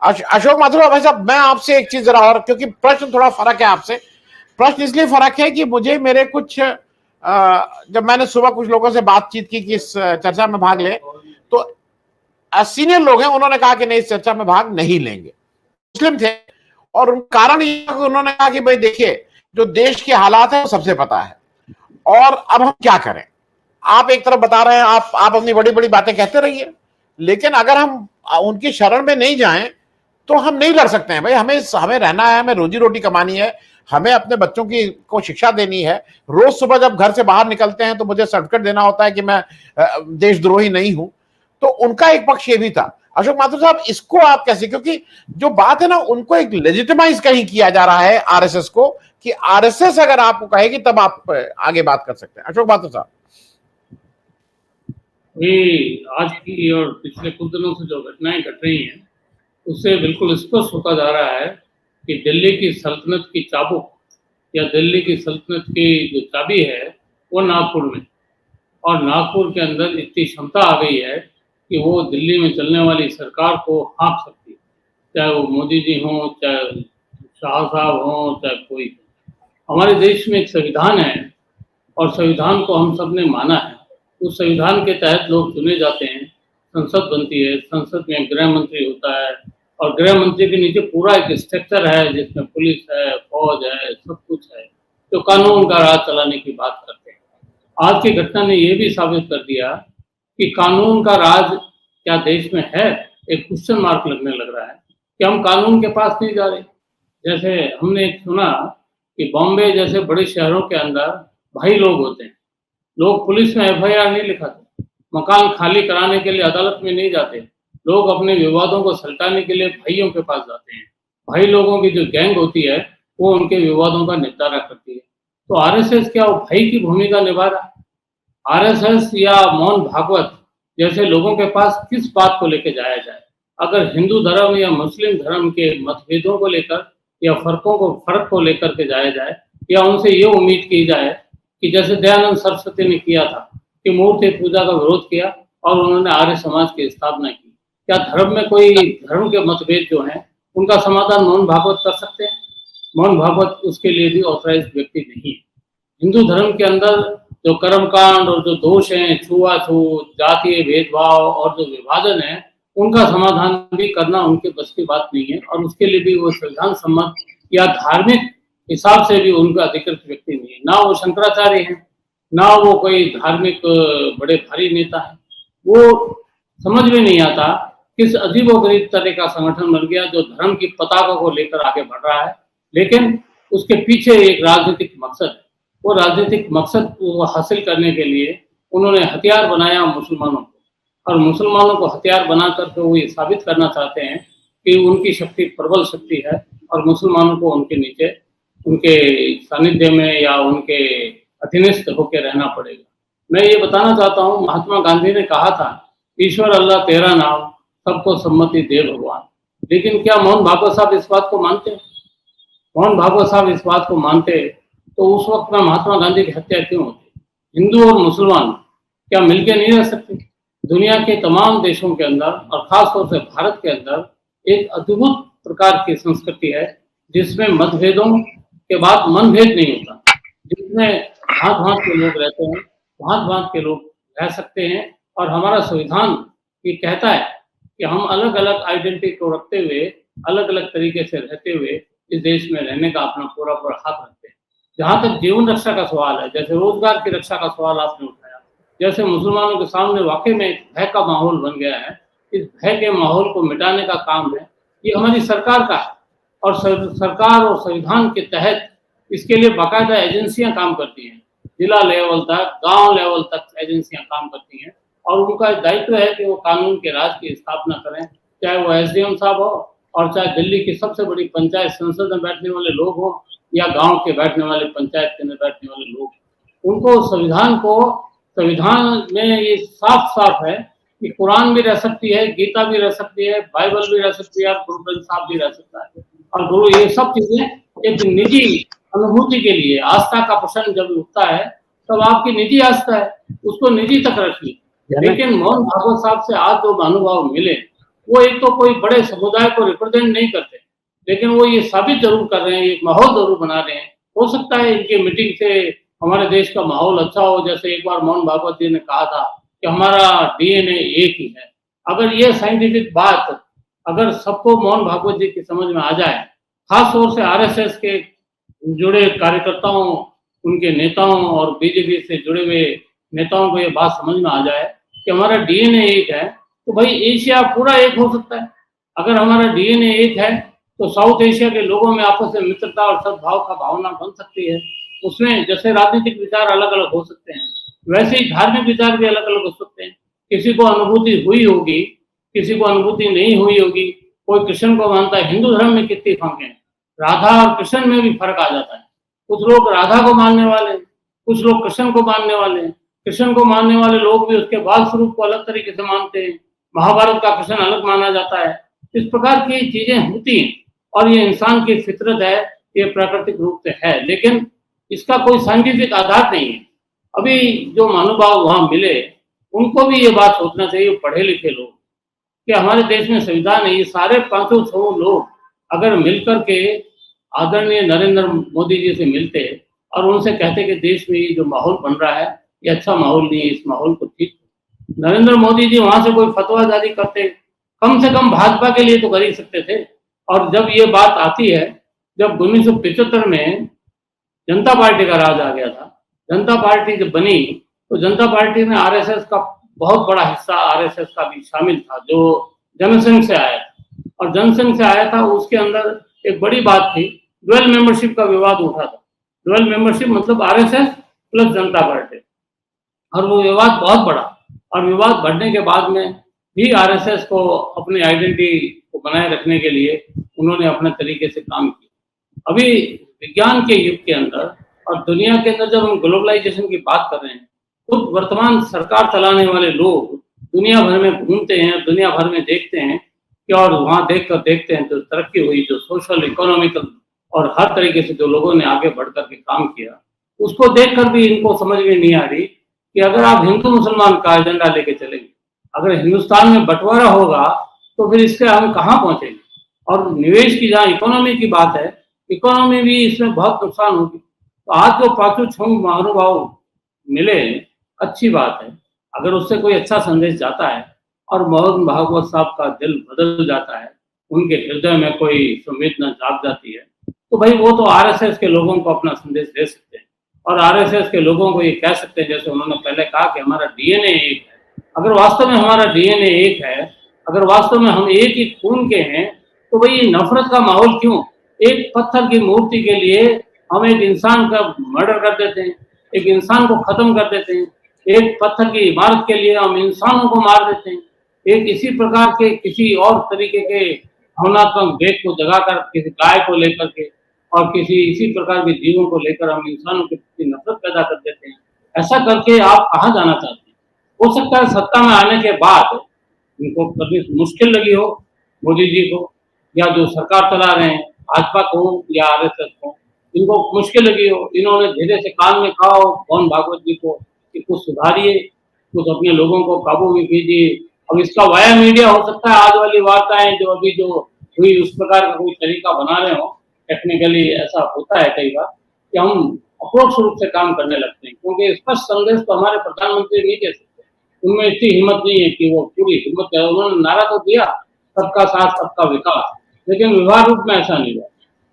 अशोक माथुर भाई साहब, मैं आपसे एक चीज जरा और, क्योंकि प्रश्न थोड़ा फर्क है आपसे। प्रश्न इसलिए फर्क है कि मुझे मेरे कुछ जब मैंने सुबह कुछ लोगों से बातचीत की कि इस चर्चा में भाग ले, तो सीनियर लोग हैं, उन्होंने कहा कि नहीं, इस चर्चा में भाग नहीं लेंगे। मुस्लिम थे, और कारण ये उन्होंने कहा कि भाई देखिए, जो देश के हालात है वो सबसे पता है, और अब हम क्या करें। आप एक तरफ बता रहे हैं, आप अपनी बड़ी बड़ी बातें कहते रहिए, लेकिन अगर हम उनकी शरण में नहीं जाएं तो हम नहीं लड़ सकते हैं भाई। हमें रहना है, हमें रोजी रोटी कमानी है, हमें अपने बच्चों की को शिक्षा देनी है। रोज सुबह जब घर से बाहर निकलते हैं तो मुझे सर्टिफिकेट देना होता है कि मैं देशद्रोही नहीं हूं। तो उनका एक पक्ष ये भी था। अशोक माथुर साहब, इसको आप कैसे, क्योंकि जो बात है ना, उनको एक लेजिटिमाइज कहीं किया जा रहा है आरएसएस को, कि आरएसएस अगर आपको कहेगी तब आप आगे बात कर सकते हैं। अशोक माथुर साहब, ये आज की और पिछले कुछ दिनों से जो घटनाएं घट रही हैं, उससे बिल्कुल स्पष्ट होता जा रहा है कि दिल्ली की सल्तनत की चाबुक या दिल्ली की सल्तनत की जो चाबी है वो नागपुर में, और नागपुर के अंदर इतनी क्षमता आ गई है कि वो दिल्ली में चलने वाली सरकार को हाँक सकती है, चाहे वो मोदी जी हों, चाहे शाह साहब हों, चाहे कोई। हमारे देश में एक संविधान है और संविधान को हम सब ने माना है। उस संविधान के तहत लोग चुने जाते हैं, संसद बनती है, संसद में गृह मंत्री होता है, और गृह मंत्री के नीचे पूरा एक स्ट्रक्चर है जिसमें पुलिस है, फौज है, सब कुछ है, तो कानून का राज चलाने की बात करते हैं। आज की घटना ने यह भी साबित कर दिया कि कानून का राज क्या देश में है, एक क्वेश्चन मार्क लगने लग रहा है कि हम कानून के पास नहीं जा रहे। जैसे हमने एक सुना कि बॉम्बे जैसे बड़े शहरों के अंदर भाई लोग होते हैं, लोग पुलिस में एफआईआर नहीं लिखाते, मकान खाली कराने के लिए अदालत में नहीं जाते, लोग अपने विवादों को सुलझाने के लिए भाइयों के पास जाते हैं। भाई लोगों की जो गैंग होती है वो उनके विवादों का निपटारा करती है। तो आरएसएस क्या वो भाई की भूमिका निभा रहा? आरएसएस या मोहन भागवत जैसे लोगों के पास किस बात को लेकर जाया जाए? अगर हिंदू धर्म या मुस्लिम धर्म के मतभेदों को लेकर या फर्क को लेकर के जाया जाए, या उनसे ये उम्मीद की जाए कि जैसे दयानंद सरस्वती ने किया था कि मूर्ति पूजा का विरोध किया और उन्होंने आर्य समाज की स्थापना की, क्या धर्म में कोई धर्म के मतभेद जो हैं उनका समाधान मोहन भागवत कर सकते हैं? मोहन भागवत उसके लिए भी ऑथराइज्ड व्यक्ति नहीं है। हिंदू धर्म के अंदर जो कर्मकांड और जो दोष हैं, छुआछूत, जातीय भेदभाव और जो विभाजन है, उनका समाधान भी करना उनके बस की बात नहीं है, और उसके लिए भी वो संविधान सम्मत या धार्मिक हिसाब से भी उनका अधिकृत व्यक्ति नहीं है। ना वो शंकराचार्य हैं, ना वो कोई धार्मिक बड़े भारी नेता है। वो समझ में नहीं आता किस अजीबोगरीब तरह का संगठन बन गया जो धर्म की पताका को लेकर आगे बढ़ रहा है, लेकिन उसके पीछे एक राजनीतिक मकसद है। वो राजनीतिक मकसद को हासिल करने के लिए उन्होंने हथियार बनाया मुसलमानों को, और मुसलमानों को हथियार बना करके वो ये साबित करना चाहते हैं कि उनकी शक्ति प्रबल शक्ति है और मुसलमानों को उनके नीचे, उनके सानिध्य में या उनके अधीनस्थ होकर रहना पड़ेगा। मैं ये बताना चाहता हूँ, महात्मा गांधी ने कहा था, ईश्वर अल्लाह तेरा नाम, सबको सम्मति दे भगवान। लेकिन क्या मोहन भागवत साहब इस बात को मानते? मोहन भागवत साहब इस बात को मानते तो उस वक्त में महात्मा गांधी की हत्या क्यों होती? हिंदू और मुसलमान क्या मिलकर नहीं रह सकते? दुनिया के तमाम देशों के अंदर और खासतौर से भारत के अंदर एक अद्भुत प्रकार की संस्कृति है जिसमें मतभेदों के बाद मनभेद नहीं होता, जिसमें भांत भांत के लोग रहते हैं, भांत भांत के लोग रह सकते हैं। और हमारा संविधान ये कहता है कि हम अलग अलग आइडेंटिटी को रखते हुए, अलग अलग तरीके से रहते हुए इस देश में रहने का अपना पूरा पूरा हक रखते हैं। जहाँ तक जीवन रक्षा का सवाल है, जैसे रोजगार की रक्षा का सवाल आपने उठाया, जैसे मुसलमानों के सामने वाकई में एक भय का माहौल बन गया है, इस भय के माहौल को मिटाने का काम है ये हमारी सरकार का है। और सरकार और संविधान के तहत इसके लिए बाकायदा एजेंसियां काम करती हैं, जिला लेवल तक, गांव लेवल तक एजेंसियां काम करती हैं, और उनका दायित्व है कि वो कानून के राज की स्थापना करें, चाहे वो एसडीएम साहब हो और चाहे दिल्ली की सबसे बड़ी पंचायत संसद में बैठने वाले लोग हो या गांव के बैठने वाले पंचायत के में बैठने वाले लोग। उनको संविधान में ये साफ साफ है कि कुरान भी रह सकती है, गीता भी रह सकती है, बाइबल भी रह सकती है, गुरु ग्रंथ साहब भी रह सकता है। और गुरु ये सब चीजें एक निजी अनुभूति के लिए, आस्था का प्रश्न जब उठता है तब आपकी निजी आस्था है, उसको निजी तक रखिए। लेकिन मोहन भागवत साहब से आज जो महानुभाव मिले, वो एक तो कोई बड़े समुदाय को रिप्रेजेंट नहीं करते, लेकिन वो ये साबित जरूर कर रहे हैं, एक माहौल जरूर बना रहे हैं। हो सकता है इनके मीटिंग से हमारे देश का माहौल अच्छा हो, जैसे एक बार मोहन भागवत जी ने कहा था कि हमारा डीएनए एक ही है। अगर ये साइंटिफिक बात अगर सबको मोहन भागवत जी की समझ में आ जाए, खास तौर से आरएसएस के जुड़े कार्यकर्ताओं, उनके नेताओं और बीजेपी से जुड़े हुए नेताओं को ये बात समझ में आ जाए कि हमारा डीएनए एक है, तो भाई एशिया पूरा एक हो सकता है। अगर हमारा डीएनए एक है तो साउथ एशिया के लोगों में आपस में मित्रता और सद्भाव का भावना बन सकती है। उसमें जैसे राजनीतिक विचार अलग अलग हो सकते हैं, वैसे ही धार्मिक विचार भी अलग अलग हो सकते हैं। किसी को अनुभूति हुई होगी, किसी को अनुभूति नहीं हुई होगी। कोई कृष्ण को मानता है, हिंदू धर्म में कितनी फांके हैं, राधा और कृष्ण में भी फर्क आ जाता है। कुछ लोग राधा को मानने वाले, कुछ लोग कृष्ण को मानने वाले हैं। कृष्ण को मानने वाले लोग भी उसके बाल स्वरूप को अलग तरीके से मानते हैं। महाभारत का कृष्ण अलग माना जाता है। इस प्रकार की चीजें होती हैं और ये इंसान की फितरत है, ये प्राकृतिक रूप से है, लेकिन इसका कोई साइंटिफिक आधार नहीं है। अभी जो महानुभाव वहां मिले, उनको भी ये बात सोचना चाहिए, पढ़े लिखे लोग, कि हमारे देश में संविधान है, ये सारे 500 लोग अगर मिलकर के आदरणीय नरेंद्र मोदी जी से मिलते और उनसे कहते कि देश में ये जो माहौल बन रहा है ये अच्छा माहौल नहीं है, इस माहौल को ठीक। नरेंद्र मोदी जी वहां से कोई फतवा जारी करते, कम से कम भाजपा के लिए तो कर ही सकते थे। और जब ये बात आती है, जब 1975 में जनता पार्टी का राज आ गया था, जनता पार्टी जब बनी तो जनता पार्टी में आरएसएस का बहुत बड़ा हिस्सा आरएसएस का भी शामिल था, जो जनसंघ से आया था। और जनसंघ से आया था, उसके अंदर एक बड़ी बात थी, ड्यूअल मेंबरशिप का विवाद उठा था। ड्यूअल मेंबरशिप मतलब आरएसएस प्लस जनता पार्टी, और वो विवाद बहुत बड़ा। और विवाद बढ़ने के बाद में भी आरएसएस को अपनी आइडेंटिटी को बनाए रखने के लिए उन्होंने अपने तरीके से काम किया। अभी विज्ञान के युग के अंदर और दुनिया के अंदर जब हम ग्लोबलाइजेशन की बात कर रहे हैं, खुद वर्तमान सरकार चलाने वाले लोग दुनिया भर में घूमते हैं, दुनिया भर में देखते हैं कि, और वहाँ देखते हैं तो तरक्की हुई, जो सोशल इकोनॉमिकल और हर तरीके से जो लोगों ने आगे बढ़ कर के काम किया, उसको देखकर भी इनको समझ में नहीं आ रही कि अगर आप हिंदू मुसलमान का एजेंडा लेके चलेंगे, अगर हिंदुस्तान में बंटवारा होगा तो फिर इससे हम कहाँ पहुंचेंगे। और निवेश की जहाँ इकोनॉमी की बात है, इकोनॉमी भी इसमें बहुत नुकसान होगी। तो आज जो पांचों छह महानुभाव मिले, अच्छी बात है। अगर उससे कोई अच्छा संदेश जाता है और मोहन भागवत साहब का दिल बदल जाता है, उनके हृदय में कोई संवेदना जाग जाती है, तो भाई वो तो आरएसएस के लोगों को अपना संदेश दे सकते हैं और आरएसएस के लोगों को ये कह सकते हैं, जैसे उन्होंने पहले कहा कि हमारा डीएनए एक है। अगर वास्तव में हमारा डीएनए एक है, अगर वास्तव में हम एक ही खून के हैं, तो भाई नफरत का माहौल क्यों? एक पत्थर की मूर्ति के लिए हम एक इंसान का मर्डर कर देते हैं, एक इंसान को खत्म कर देते हैं। एक पत्थर की इमारत के लिए हम इंसानों को मार देते हैं। एक इसी प्रकार के किसी और तरीके के भावनात्मक वेग को जगाकर किसी गाय को लेकर के और किसी इसी प्रकार के जीवों को लेकर हम इंसानों के प्रति नफरत पैदा कर देते हैं। ऐसा करके आप कहाँ जाना चाहते हैं? हो सकता है सत्ता में आने के बाद इनको कभी मुश्किल लगी हो मोदी जी को, या जो सरकार चला रहे हैं भाजपा को या आरएसएस को, इनको मुश्किल लगी हो, इन्होंने धीरे से कान में कहा हो मोहन भागवत जी को कि कुछ सुधारिए, कुछ अपने लोगों को काबू में कीजिए। अब इसका वाया मीडिया हो सकता है आज वाली वार्ताएं जो अभी जो हुई उस प्रकार का कोई तरीका बना रहे हो। टेक्निकली ऐसा होता है कई बार कि हम अप्रोक्ष रूप से काम करने लगते हैं, क्योंकि स्पष्ट संदेश तो हमारे प्रधानमंत्री नहीं दे सकते। उनमें इतनी हिम्मत नहीं है कि वो पूरी हिम्मत है। उन्होंने नारा तो दिया सबका साथ सबका विकास, लेकिन व्यवहार रूप में ऐसा नहीं हुआ।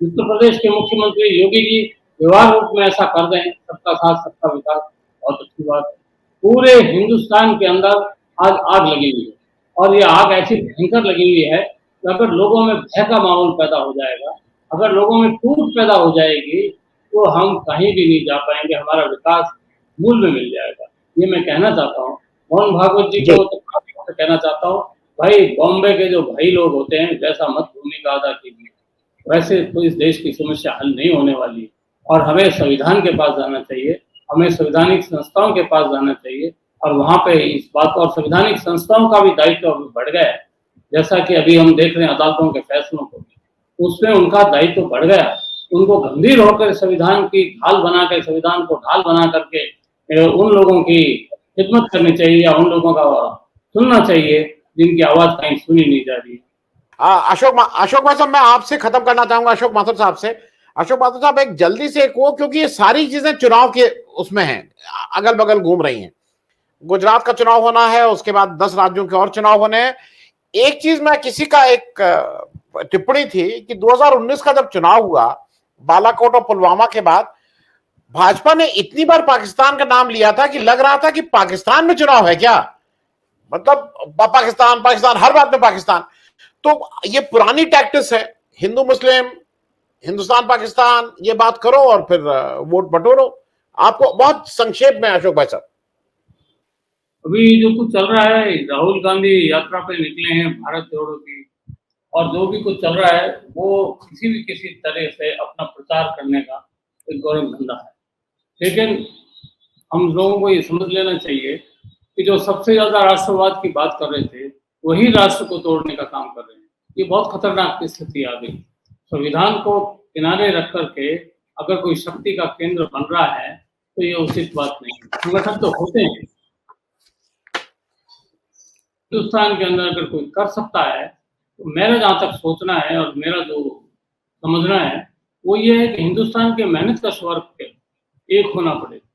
उत्तर प्रदेश के मुख्यमंत्री योगी जी व्यवहार रूप में ऐसा कर दें, सबका साथ सबका विकास, बहुत अच्छी बात है। पूरे हिंदुस्तान के अंदर आज आग लगी हुई है और ये आग ऐसी भयंकर लगी हुई है कि अगर लोगों में भय का माहौल पैदा हो जाएगा, अगर लोगों में टूट पैदा हो जाएगी, तो हम कहीं भी नहीं जा पाएंगे, हमारा विकास मूल में मिल जाएगा। ये मैं कहना चाहता हूँ मोहन भागवत जी को, तो कहना चाहता हूँ भाई बॉम्बे के जो भाई लोग होते हैं, जैसा मत भूमिका अदा कीजिए, वैसे तो इस देश की समस्या हल नहीं होने वाली। और हमें संविधान के पास जाना चाहिए, हमें संवैधानिक संस्थाओं के पास जाना चाहिए और वहाँ पे इस बात को, और संवैधानिक संस्थाओं का भी दायित्व अभी बढ़ गया है, जैसा कि अभी हम देख रहे हैं अदालतों के फैसलों को, उसमें उनका दायित्व बढ़ गया। उनको गंभीर होकर संविधान की ढाल बना कर, संविधान को ढाल बना करके उन लोगों की खिदमत करनी चाहिए या उन लोगों का सुनना चाहिए जिनकी आवाज कहीं सुनी नहीं जा रही है। अशोक भाई साहब, मैं आपसे खत्म करना चाहूंगा, अशोक माथुर साहब से। अशोक माथुर साहब, एक जल्दी से एक वो, क्योंकि ये सारी चीजें चुनाव के उसमें हैं, अगल बगल घूम रही हैं। गुजरात का चुनाव होना है, उसके बाद 10 राज्यों के और चुनाव होने हैं। एक चीज, मैं किसी का एक टिप्पणी थी कि 2019 का जब चुनाव हुआ बालाकोट और पुलवामा के बाद, भाजपा ने इतनी बार पाकिस्तान का नाम लिया था कि लग रहा था कि पाकिस्तान में चुनाव है क्या, मतलब पाकिस्तान पाकिस्तान, हर बात में पाकिस्तान। तो ये पुरानी टैक्टिस है, हिंदू मुस्लिम, हिंदुस्तान पाकिस्तान, ये बात करो और फिर वोट बटोरो। आपको बहुत संक्षेप में अशोक भाई साहब। अभी जो कुछ चल रहा है, राहुल गांधी यात्रा पे निकले हैं भारत जोड़ो की, और जो भी कुछ चल रहा है वो किसी तरह से अपना प्रचार करने का एक गौरव धंधा है। लेकिन हम लोगों को ये समझ लेना चाहिए कि जो सबसे ज्यादा राष्ट्रवाद की बात कर रहे थे वही राष्ट्र को तोड़ने का काम कर रहे हैं। ये बहुत खतरनाक स्थिति आ गई। संविधान को किनारे रख करके अगर कोई शक्ति का केंद्र बन रहा है तो ये उचित बात नहीं है। संगठन तो होते हैं, हिंदुस्तान के अंदर अगर कोई कर सकता है तो मेरा जहाँ तक सोचना है और मेरा जो समझना है वो ये है कि हिंदुस्तान के मेहनत कश वर्ग के एक होना पड़ेगा।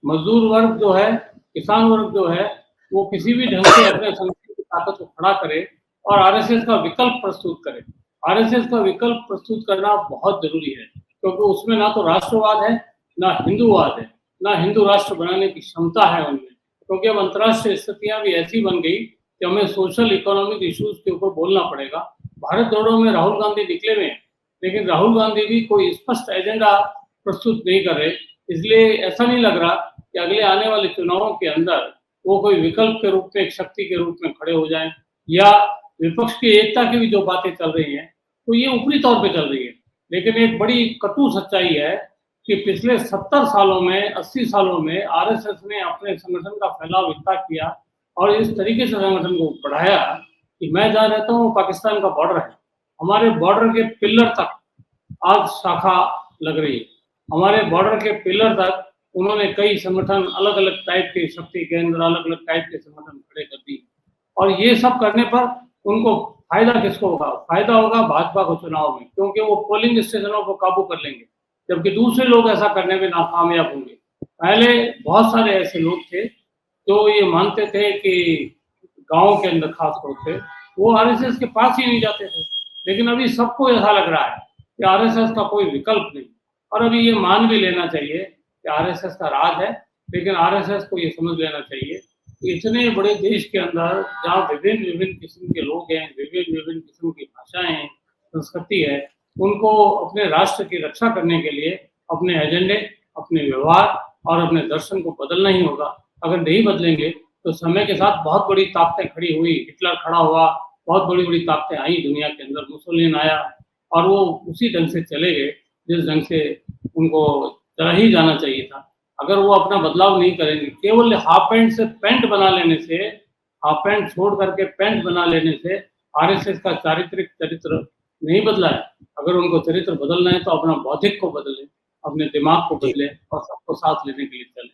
मजदूर वर्ग जो है, किसान वर्ग जो है, वो किसी भी ढंग से अपने संगठन की ताकत को खड़ा करे और आरएसएस का विकल्प प्रस्तुत करे। आरएसएस का विकल्प प्रस्तुत करना बहुत जरूरी है, क्योंकि उसमें ना तो राष्ट्रवाद है, ना हिंदूवाद है, ना हिंदू राष्ट्र बनाने की क्षमता है उनमें। क्योंकि अब अंतर्राष्ट्रीय स्थितियां भी ऐसी बन गई कि हमें सोशल इकोनॉमिक इश्यूज के ऊपर बोलना पड़ेगा। भारत जोड़ो में राहुल गांधी निकले हुए हैं, लेकिन राहुल गांधी भी कोई स्पष्ट एजेंडा प्रस्तुत नहीं कर रहे। इसलिए ऐसा नहीं लग रहा कि अगले आने वाले चुनावों के अंदर वो कोई विकल्प के रूप में, एक शक्ति के रूप में खड़े हो जाएं, या विपक्ष की एकता की भी जो बातें चल रही हैं तो ये ऊपरी तौर पे चल रही है। लेकिन एक बड़ी कटु सच्चाई है कि पिछले 70 सालों में, 80 सालों में आरएसएस ने अपने संगठन का फैलाव इतना किया और इस तरीके से संगठन को बढ़ाया कि मैं जहाँ रहता हूँ पाकिस्तान का बॉर्डर है, हमारे बॉर्डर के पिलर तक आज शाखा लग रही है। हमारे बॉर्डर के पिलर तक उन्होंने कई संगठन, अलग अलग टाइप के शक्ति केंद्र, अलग अलग टाइप के संगठन खड़े कर दिए। और ये सब करने पर उनको फायदा किसको होगा? फायदा होगा भाजपा को चुनाव में, क्योंकि वो पोलिंग स्टेशनों को काबू कर लेंगे, जबकि दूसरे लोग ऐसा करने में नाकामयाब होंगे। पहले बहुत सारे ऐसे लोग थे जो ये मानते थे कि गाँव के अंदर खासतौर से वो आरएसएस के पास ही नहीं जाते थे, लेकिन अभी सबको ऐसा लग रहा है कि आरएसएस का कोई विकल्प नहीं। और अभी ये मान भी लेना चाहिए कि आरएसएस का राज है, लेकिन आरएसएस को ये समझ लेना चाहिए कि इतने बड़े देश के अंदर जहाँ विभिन्न विभिन्न किस्म के लोग हैं, विभिन्न विभिन्न किस्म की भाषाएं हैं, संस्कृति है, उनको अपने राष्ट्र की रक्षा करने के लिए अपने एजेंडे, अपने व्यवहार और अपने दर्शन को बदलना ही होगा। अगर नहीं बदलेंगे तो समय के साथ बहुत बड़ी ताकतें खड़ी हुई, हिटलर खड़ा हुआ, बहुत बड़ी बड़ी ताकतें आई दुनिया के अंदर, मुसोलिन आया, और वो उसी ढंग से चले गए जिस ढंग से उनको चला ही जाना चाहिए था। अगर वो अपना बदलाव नहीं करेंगे, केवल हाफ पैंट से पैंट बना लेने से, हाफ पैंट छोड़ करके पैंट बना लेने से आरएसएस का चारित्रिक चरित्र नहीं बदला है। अगर उनको चरित्र बदलना है तो अपना बौद्धिक को बदलें, अपने दिमाग को बदलें और सबको साथ लेने के लिए चलें।